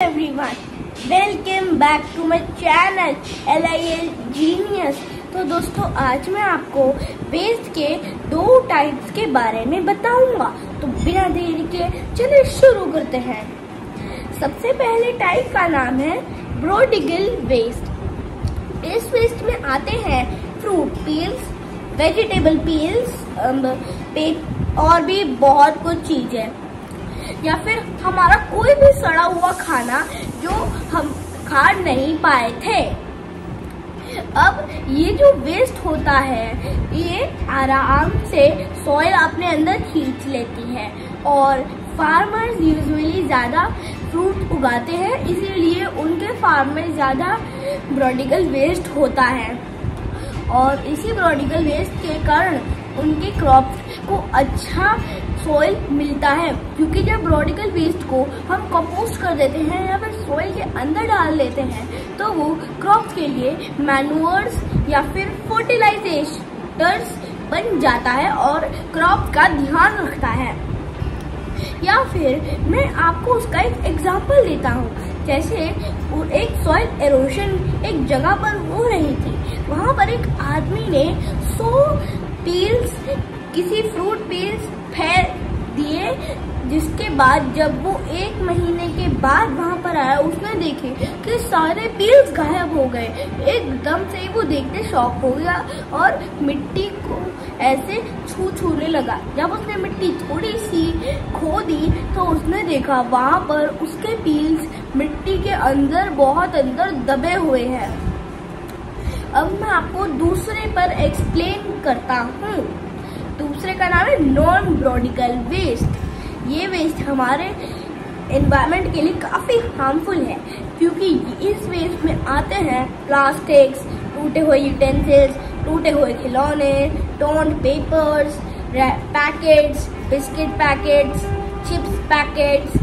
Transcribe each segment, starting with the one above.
everyone, welcome back to my channel LIL Genius। तो दोस्तों आज मैं आपको वेस्ट के दो टाइप्स के बारे में बताऊंगा। तो बिना देरी के चलिए शुरू करते हैं। सबसे पहले टाइप का नाम है ब्रोडिगल वेस्ट। इस वेस्ट में आते हैं फ्रूट पील्स, वेजिटेबल पील्स और भी बहुत कुछ चीजें, या फिर हमारा कोई भी सड़ा हुआ खाना जो हम खा नहीं पाए थे। अब ये जो वेस्ट होता है ये आराम से सॉइल अपने अंदर खींच लेती है और फार्मर्स यूजुअली ज़्यादा फ्रूट उगाते हैं, इसीलिए उनके फार्म में ज़्यादा ब्रोडिगल वेस्ट होता है और इसी ब्रोडिगल वेस्ट के कारण उनके क्रॉप्स को अच्छा सॉइल मिलता है। क्योंकि जब ब्रोडिगल वेस्ट को हम कंपोस्ट कर देते हैं या फिर सॉइल के अंदर डाल देते हैं तो वो क्रॉप्स के लिए मैन्योर्स या फिर फर्टिलाइजर्स बन जाता है और क्रॉप का ध्यान रखता है। या फिर मैं आपको उसका एक एग्जांपल देता हूँ। जैसे एक सॉइल एरोशन एक जगह पर हो रही थी, वहाँ पर एक आदमी ने 100 पील्स किसी फ्रूट पील्स फेंक दिए, जिसके बाद जब वो 1 महीने के बाद वहाँ पर आया उसने देखे कि सारे पील्स गायब हो गए। एकदम से वो देखते शॉक हो गया और मिट्टी को ऐसे छूने लगा। जब उसने मिट्टी थोड़ी सी खोदी तो उसने देखा वहाँ पर उसके पील्स मिट्टी के अंदर बहुत अंदर दबे हुए हैं। अब मैं आपको दूसरे पर एक्सप्लेन करता हूँ। दूसरे का नाम है नॉन ब्रोडिगल वेस्ट। ये वेस्ट हमारे एनवायरनमेंट के लिए काफी हार्मफुल है, क्योंकि इस वेस्ट में आते हैं प्लास्टिक्स, टूटे हुए यूटेंसिल्स, टूटे हुए खिलौने, torn papers, packets, biscuit packets, chips packets,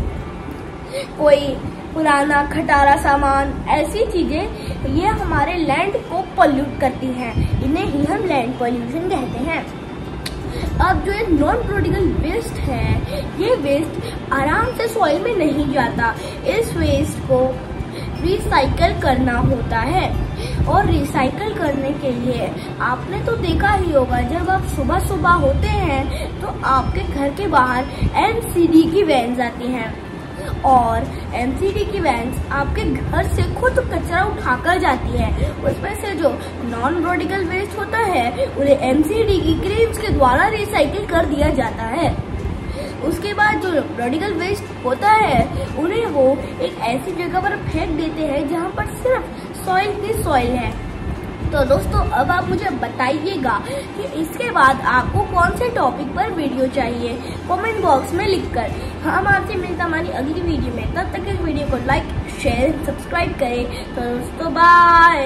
कोई पुराना खटारा सामान, ऐसी चीजें ये हमारे लैंड को पोल्यूट करती हैं। इन्हें ही हम लैंड पोल्यूशन कहते हैं। अब जो ये नॉन ब्रोडिगल वेस्ट है, ये वेस्ट आराम से सॉइल में नहीं जाता। इस वेस्ट को रिसाइकल करना होता है और रिसाइकल करने के लिए आपने तो देखा ही होगा, जब आप सुबह सुबह होते हैं तो आपके घर के बाहर एमसीडी की वैन्स आती हैं और एमसीडी की वैन्स आपके घर से खुद कचरा उठाकर जाती है। उसमें से जो नॉन ब्रोडिगल वेस्ट होता है उन्हें एमसीडी की क्रेन्स के द्वारा रिसाइकिल कर दिया जाता है। उसके बाद जो ब्रोडिगल वेस्ट होता है उन्हें वो एक ऐसी जगह पर फेंक देते हैं जहाँ पर सिर्फ सॉइल ही सॉइल है। तो दोस्तों अब आप मुझे बताइएगा कि इसके बाद आपको कौन से टॉपिक पर वीडियो चाहिए, कमेंट बॉक्स में लिखकर। हम आपसे मिलता हमारी अगली वीडियो में। तब तक इस वीडियो को लाइक, शेयर, सब्सक्राइब करें। तो दोस्तों बाय।